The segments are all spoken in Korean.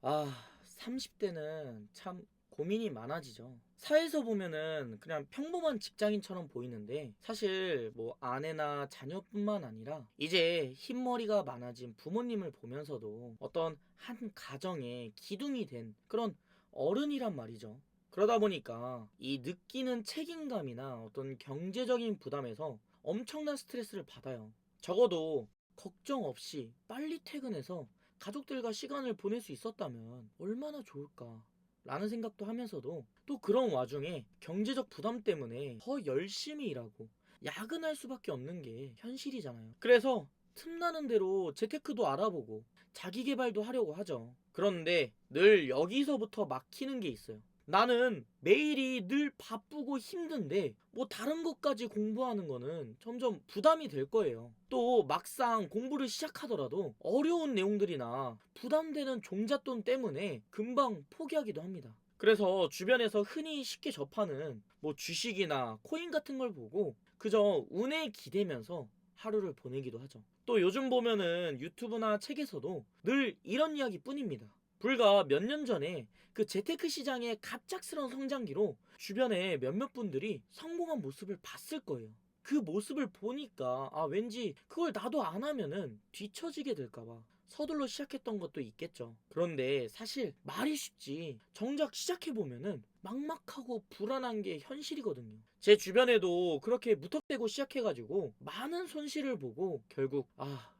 30대는 참 고민이 많아지죠. 사회에서 보면은 그냥 평범한 직장인처럼 보이는데 사실 뭐 아내나 자녀뿐만 아니라 이제 흰머리가 많아진 부모님을 보면서도 어떤 한 가정의 기둥이 된 그런 어른이란 말이죠. 그러다 보니까 이 느끼는 책임감이나 어떤 경제적인 부담에서 엄청난 스트레스를 받아요. 적어도 걱정 없이 빨리 퇴근해서 가족들과 시간을 보낼 수 있었다면 얼마나 좋을까 라는 생각도 하면서도 또 그런 와중에 경제적 부담 때문에 더 열심히 일하고 야근할 수밖에 없는 게 현실이잖아요. 그래서 틈나는 대로 재테크도 알아보고 자기 개발도 하려고 하죠. 그런데 늘 여기서부터 막히는 게 있어요. 나는 매일이 늘 바쁘고 힘든데 뭐 다른 것까지 공부하는 거는 점점 부담이 될 거예요. 또 막상 공부를 시작하더라도 어려운 내용들이나 부담되는 종잣돈 때문에 금방 포기하기도 합니다. 그래서 주변에서 흔히 쉽게 접하는 뭐 주식이나 코인 같은 걸 보고 그저 운에 기대면서 하루를 보내기도 하죠. 또 요즘 보면은 유튜브나 책에서도 늘 이런 이야기뿐입니다. 불과 몇 년 전에 그 재테크 시장의 갑작스러운 성장기로 주변에 몇몇 분들이 성공한 모습을 봤을 거예요. 그 모습을 보니까 왠지 그걸 나도 안 하면은 뒤처지게 될까봐 서둘러 시작했던 것도 있겠죠. 그런데 사실 말이 쉽지 정작 시작해보면은 막막하고 불안한 게 현실이거든요. 제 주변에도 그렇게 무턱대고 시작해가지고 많은 손실을 보고 결국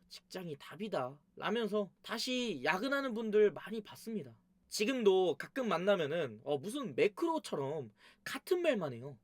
직장이 답이다 라면서 다시 야근하는 분들 많이 봤습니다. 지금도 가끔 만나면은 무슨 매크로처럼 같은 말만 해요.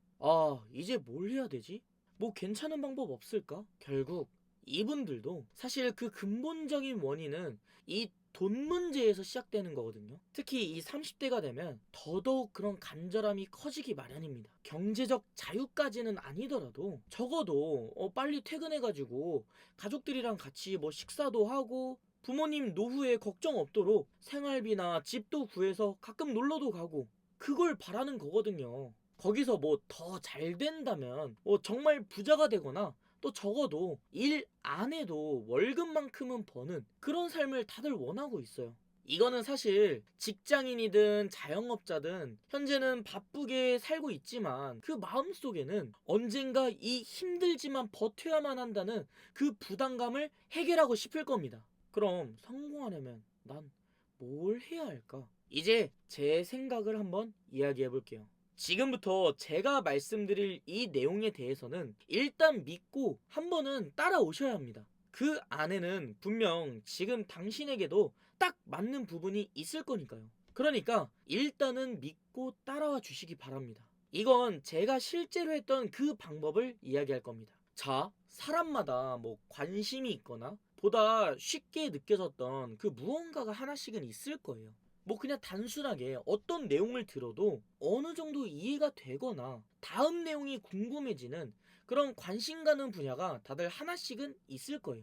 이제 뭘 해야 되지? 뭐 괜찮은 방법 없을까? 결국 이분들도 사실 그 근본적인 원인은 이 돈 문제에서 시작되는 거거든요. 특히 이 30대가 되면 더더욱 그런 간절함이 커지기 마련입니다. 경제적 자유까지는 아니더라도 적어도 빨리 퇴근해가지고 가족들이랑 같이 뭐 식사도 하고 부모님 노후에 걱정 없도록 생활비나 집도 구해서 가끔 놀러도 가고 그걸 바라는 거거든요. 거기서 뭐 더 잘 된다면 정말 부자가 되거나 또 적어도 일 안 해도 월급만큼은 버는 그런 삶을 다들 원하고 있어요. 이거는 사실 직장인이든 자영업자든 현재는 바쁘게 살고 있지만 그 마음속에는 언젠가 이 힘들지만 버텨야만 한다는 그 부담감을 해결하고 싶을 겁니다. 그럼 성공하려면 난 뭘 해야 할까? 이제 제 생각을 한번 이야기해 볼게요. 지금부터 제가 말씀드릴 이 내용에 대해서는 일단 믿고 한번은 따라오셔야 합니다. 그 안에는 분명 지금 당신에게도 딱 맞는 부분이 있을 거니까요. 그러니까 일단은 믿고 따라와 주시기 바랍니다. 이건 제가 실제로 했던 그 방법을 이야기할 겁니다. 자, 사람마다 뭐 관심이 있거나 보다 쉽게 느껴졌던 그 무언가가 하나씩은 있을 거예요. 뭐 그냥 단순하게 어떤 내용을 들어도 어느 정도 이해가 되거나 다음 내용이 궁금해지는 그런 관심 가는 분야가 다들 하나씩은 있을 거예요.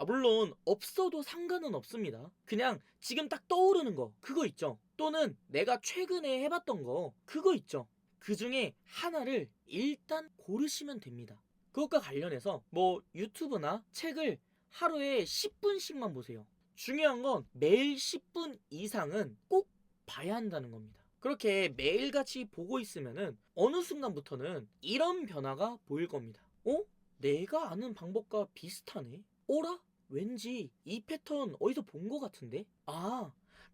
물론 없어도 상관은 없습니다. 그냥 지금 딱 떠오르는 거 그거 있죠. 또는 내가 최근에 해봤던 거 그거 있죠. 그 중에 하나를 일단 고르시면 됩니다. 그것과 관련해서 뭐 유튜브나 책을 하루에 10분씩만 보세요. 중요한 건 매일 10분 이상은 꼭 봐야 한다는 겁니다. 그렇게 매일같이 보고 있으면은 어느 순간부터는 이런 변화가 보일 겁니다. 내가 아는 방법과 비슷하네? 어라? 왠지 이 패턴 어디서 본 것 같은데?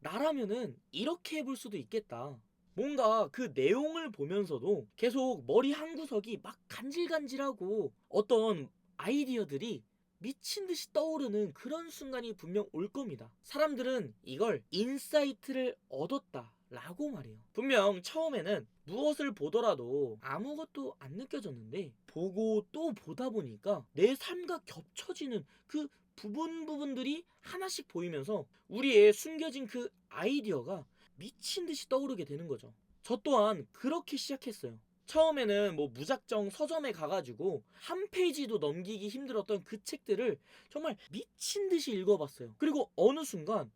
나라면은 이렇게 해볼 수도 있겠다. 뭔가 그 내용을 보면서도 계속 머리 한 구석이 막 간질간질하고 어떤 아이디어들이 미친 듯이 떠오르는 그런 순간이 분명 올 겁니다. 사람들은 이걸 인사이트를 얻었다 라고 말해요. 분명 처음에는 무엇을 보더라도 아무것도 안 느껴졌는데 보고 또 보다 보니까 내 삶과 겹쳐지는 그 부분들이 하나씩 보이면서 우리의 숨겨진 그 아이디어가 미친 듯이 떠오르게 되는 거죠. 저 또한 그렇게 시작했어요. 처음에는 뭐 무작정 서점에 가가지고 한 페이지도 넘기기 힘들었던 그 책들을 정말 미친 듯이 읽어봤어요. 그리고 어느 순간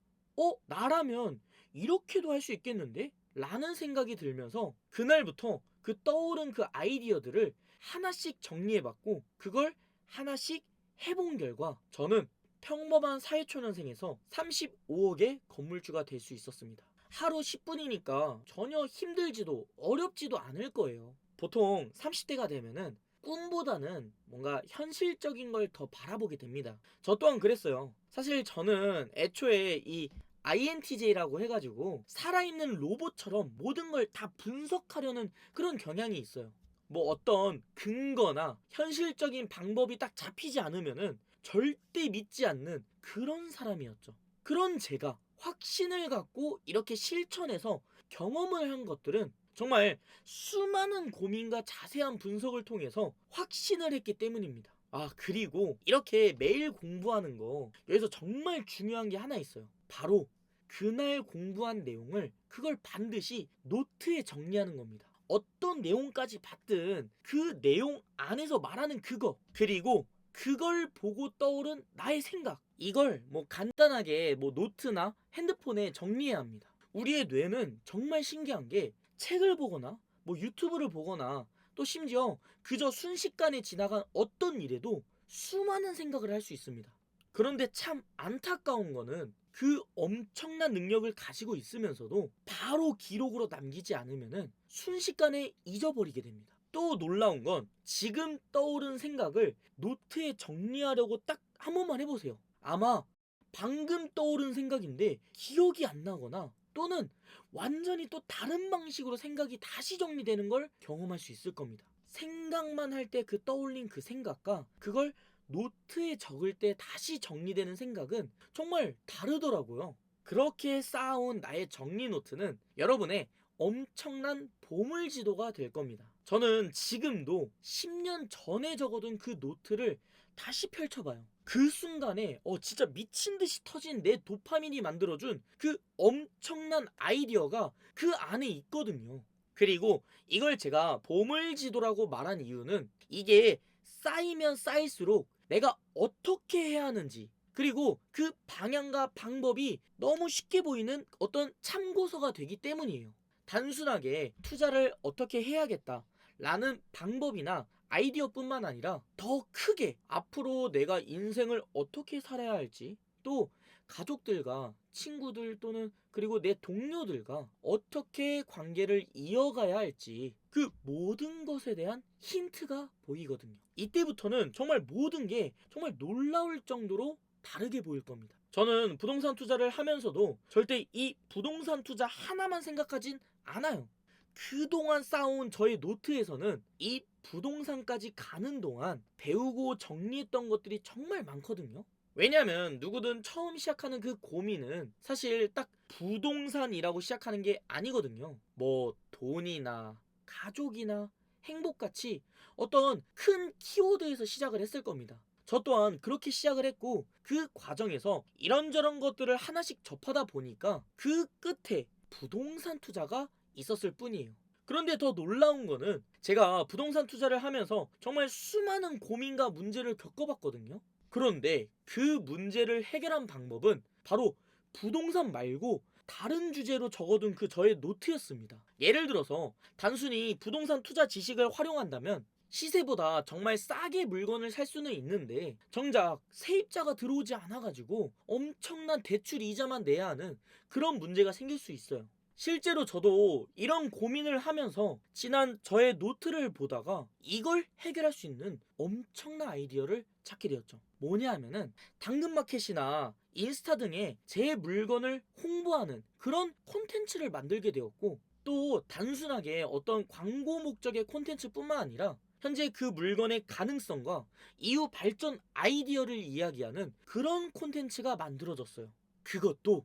나라면 이렇게도 할 수 있겠는데? 라는 생각이 들면서 그날부터 그 떠오른 그 아이디어들을 하나씩 정리해봤고 그걸 하나씩 해본 결과 저는 평범한 사회초년생에서 35억의 건물주가 될 수 있었습니다. 하루 10분이니까 전혀 힘들지도 어렵지도 않을 거예요. 보통 30대가 되면은 꿈보다는 뭔가 현실적인 걸 더 바라보게 됩니다. 저 또한 그랬어요. 사실 저는 애초에 이 INTJ라고 해가지고 살아있는 로봇처럼 모든 걸 다 분석하려는 그런 경향이 있어요. 뭐 어떤 근거나 현실적인 방법이 딱 잡히지 않으면은 절대 믿지 않는 그런 사람이었죠. 그런 제가 확신을 갖고 이렇게 실천해서 경험을 한 것들은 정말 수많은 고민과 자세한 분석을 통해서 확신을 했기 때문입니다. 그리고 이렇게 매일 공부하는 거, 여기서 정말 중요한 게 하나 있어요. 바로 그날 공부한 내용을 그걸 반드시 노트에 정리하는 겁니다. 어떤 내용까지 봤든 그 내용 안에서 말하는 그거, 그리고 그걸 보고 떠오른 나의 생각, 이걸 뭐 간단하게 뭐 노트나 핸드폰에 정리해야 합니다. 우리의 뇌는 정말 신기한 게 책을 보거나 뭐 유튜브를 보거나 또 심지어 그저 순식간에 지나간 어떤 일에도 수많은 생각을 할 수 있습니다. 그런데 참 안타까운 거는 그 엄청난 능력을 가지고 있으면서도 바로 기록으로 남기지 않으면은 순식간에 잊어버리게 됩니다. 또 놀라운 건 지금 떠오른 생각을 노트에 정리하려고 딱 한 번만 해보세요. 아마 방금 떠오른 생각인데 기억이 안 나거나 또는 완전히 또 다른 방식으로 생각이 다시 정리되는 걸 경험할 수 있을 겁니다. 생각만 할 때 그 떠올린 그 생각과 그걸 노트에 적을 때 다시 정리되는 생각은 정말 다르더라고요. 그렇게 쌓아온 나의 정리 노트는 여러분의 엄청난 보물지도가 될 겁니다. 저는 지금도 10년 전에 적어둔 그 노트를 다시 펼쳐봐요. 그 순간에 진짜 미친 듯이 터진 내 도파민이 만들어준 그 엄청난 아이디어가 그 안에 있거든요. 그리고 이걸 제가 보물지도라고 말한 이유는 이게 쌓이면 쌓일수록 내가 어떻게 해야 하는지, 그리고 그 방향과 방법이 너무 쉽게 보이는 어떤 참고서가 되기 때문이에요. 단순하게 투자를 어떻게 해야겠다 라는 방법이나 아이디어뿐만 아니라 더 크게 앞으로 내가 인생을 어떻게 살아야 할지, 또 가족들과 친구들 또는 그리고 내 동료들과 어떻게 관계를 이어가야 할지 그 모든 것에 대한 힌트가 보이거든요. 이때부터는 정말 모든 게 정말 놀라울 정도로 다르게 보일 겁니다. 저는 부동산 투자를 하면서도 절대 이 부동산 투자 하나만 생각하진 않아요. 그동안 쌓아온 저의 노트에서는 이 부동산까지 가는 동안 배우고 정리했던 것들이 정말 많거든요. 왜냐면 누구든 처음 시작하는 그 고민은 사실 딱 부동산이라고 시작하는 게 아니거든요. 뭐 돈이나 가족이나 행복같이 어떤 큰 키워드에서 시작을 했을 겁니다. 저 또한 그렇게 시작을 했고 그 과정에서 이런저런 것들을 하나씩 접하다 보니까 그 끝에 부동산 투자가 있었을 뿐이에요. 그런데 더 놀라운 거는 제가 부동산 투자를 하면서 정말 수많은 고민과 문제를 겪어봤거든요. 그런데 그 문제를 해결한 방법은 바로 부동산 말고 다른 주제로 적어둔 그 저의 노트였습니다. 예를 들어서 단순히 부동산 투자 지식을 활용한다면 시세보다 정말 싸게 물건을 살 수는 있는데 정작 세입자가 들어오지 않아가지고 엄청난 대출 이자만 내야 하는 그런 문제가 생길 수 있어요. 실제로 저도 이런 고민을 하면서 지난 저의 노트를 보다가 이걸 해결할 수 있는 엄청난 아이디어를 찾게 되었죠. 뭐냐 하면은 당근마켓이나 인스타 등에 제 물건을 홍보하는 그런 콘텐츠를 만들게 되었고, 또 단순하게 어떤 광고 목적의 콘텐츠뿐만 아니라 현재 그 물건의 가능성과 이후 발전 아이디어를 이야기하는 그런 콘텐츠가 만들어졌어요. 그것도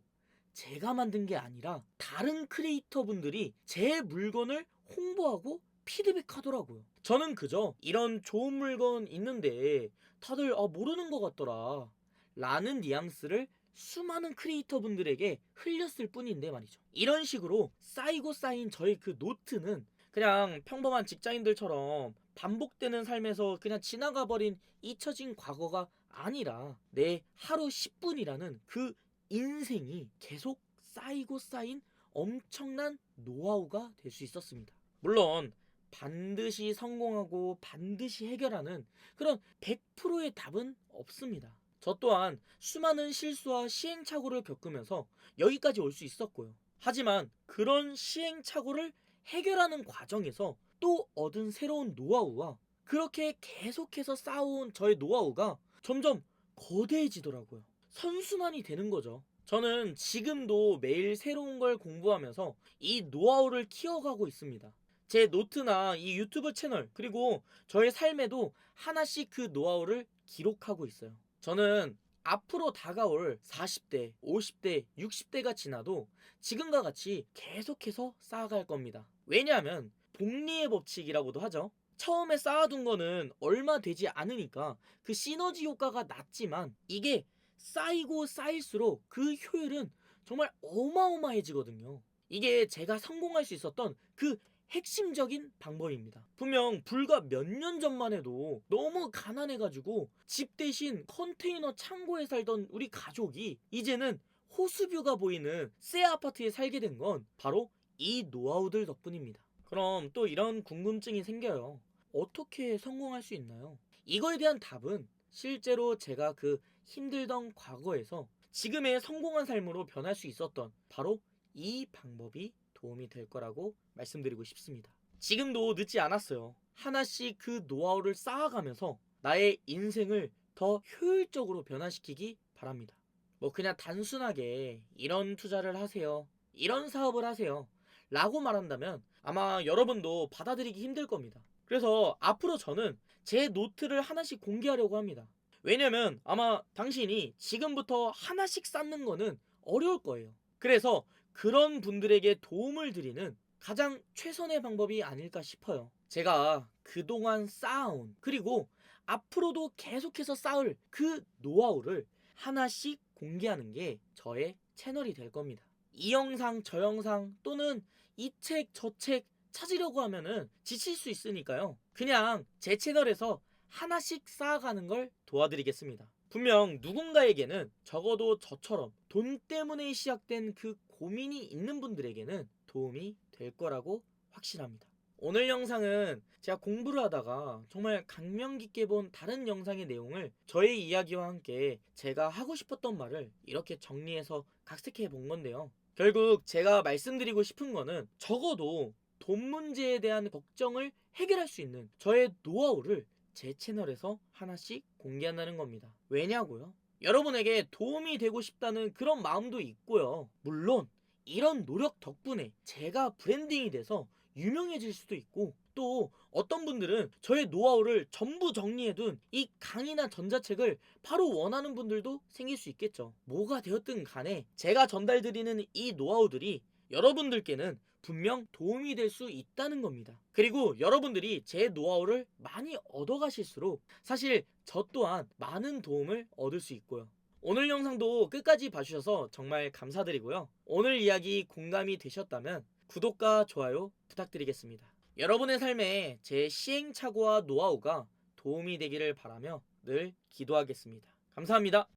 제가 만든 게 아니라 다른 크리에이터 분들이 제 물건을 홍보하고 피드백하더라고요. 저는 그저 이런 좋은 물건 있는데 다들 모르는 것 같더라 라는 뉘앙스를 수많은 크리에이터 분들에게 흘렸을 뿐인데 말이죠. 이런 식으로 쌓이고 쌓인 저의 그 노트는 그냥 평범한 직장인들처럼 반복되는 삶에서 그냥 지나가 버린 잊혀진 과거가 아니라 내 하루 10분이라는 그 인생이 계속 쌓이고 쌓인 엄청난 노하우가 될 수 있었습니다. 물론 반드시 성공하고 반드시 해결하는 그런 100%의 답은 없습니다. 저 또한 수많은 실수와 시행착오를 겪으면서 여기까지 올 수 있었고요. 하지만 그런 시행착오를 해결하는 과정에서 또 얻은 새로운 노하우와 그렇게 계속해서 쌓아온 저의 노하우가 점점 거대해지더라고요. 선순환이 되는 거죠. 저는 지금도 매일 새로운 걸 공부하면서 이 노하우를 키워가고 있습니다. 제 노트나 이 유튜브 채널, 그리고 저의 삶에도 하나씩 그 노하우를 기록하고 있어요. 저는 앞으로 다가올 40대, 50대, 60대가 지나도 지금과 같이 계속해서 쌓아갈 겁니다. 왜냐하면 복리의 법칙이라고도 하죠. 처음에 쌓아둔 거는 얼마 되지 않으니까 그 시너지 효과가 낮지만 이게 쌓이고 쌓일수록 그 효율은 정말 어마어마해지거든요. 이게 제가 성공할 수 있었던 그 핵심적인 방법입니다. 분명 불과 몇 년 전만 해도 너무 가난해가지고 집 대신 컨테이너 창고에 살던 우리 가족이 이제는 호수뷰가 보이는 새 아파트에 살게 된 건 바로 이 노하우들 덕분입니다. 그럼 또 이런 궁금증이 생겨요. 어떻게 성공할 수 있나요? 이거에 대한 답은 실제로 제가 그 힘들던 과거에서 지금의 성공한 삶으로 변할 수 있었던 바로 이 방법이 도움이 될 거라고 말씀드리고 싶습니다. 지금도 늦지 않았어요. 하나씩 그 노하우를 쌓아가면서 나의 인생을 더 효율적으로 변화시키기 바랍니다. 뭐 그냥 단순하게 이런 투자를 하세요, 이런 사업을 하세요 라고 말한다면 아마 여러분도 받아들이기 힘들 겁니다. 그래서 앞으로 저는 제 노트를 하나씩 공개하려고 합니다. 왜냐면 아마 당신이 지금부터 하나씩 쌓는 거는 어려울 거예요. 그래서 그런 분들에게 도움을 드리는 가장 최선의 방법이 아닐까 싶어요. 제가 그동안 쌓아온, 그리고 앞으로도 계속해서 쌓을 그 노하우를 하나씩 공개하는 게 저의 채널이 될 겁니다. 이 영상, 저 영상 또는 이 책, 저 책 찾으려고 하면은 지칠 수 있으니까요. 그냥 제 채널에서 하나씩 쌓아가는 걸 도와드리겠습니다. 분명 누군가에게는, 적어도 저처럼 돈 때문에 시작된 그 고민이 있는 분들에게는 도움이 될 거라고 확신합니다. 오늘 영상은 제가 공부를 하다가 정말 감명 깊게 본 다른 영상의 내용을 저의 이야기와 함께 제가 하고 싶었던 말을 이렇게 정리해서 각색해 본 건데요. 결국 제가 말씀드리고 싶은 거는 적어도 돈 문제에 대한 걱정을 해결할 수 있는 저의 노하우를 제 채널에서 하나씩 공개한다는 겁니다. 왜냐고요? 여러분에게 도움이 되고 싶다는 그런 마음도 있고요. 물론 이런 노력 덕분에 제가 브랜딩이 돼서 유명해질 수도 있고, 또 어떤 분들은 저의 노하우를 전부 정리해둔 이 강의나 전자책을 바로 원하는 분들도 생길 수 있겠죠. 뭐가 되었든 간에 제가 전달드리는 이 노하우들이 여러분들께는 분명 도움이 될 수 있다는 겁니다. 그리고 여러분들이 제 노하우를 많이 얻어가실수록 사실 저 또한 많은 도움을 얻을 수 있고요. 오늘 영상도 끝까지 봐주셔서 정말 감사드리고요. 오늘 이야기 공감이 되셨다면 구독과 좋아요 부탁드리겠습니다. 여러분의 삶에 제 시행착오와 노하우가 도움이 되기를 바라며 늘 기도하겠습니다. 감사합니다.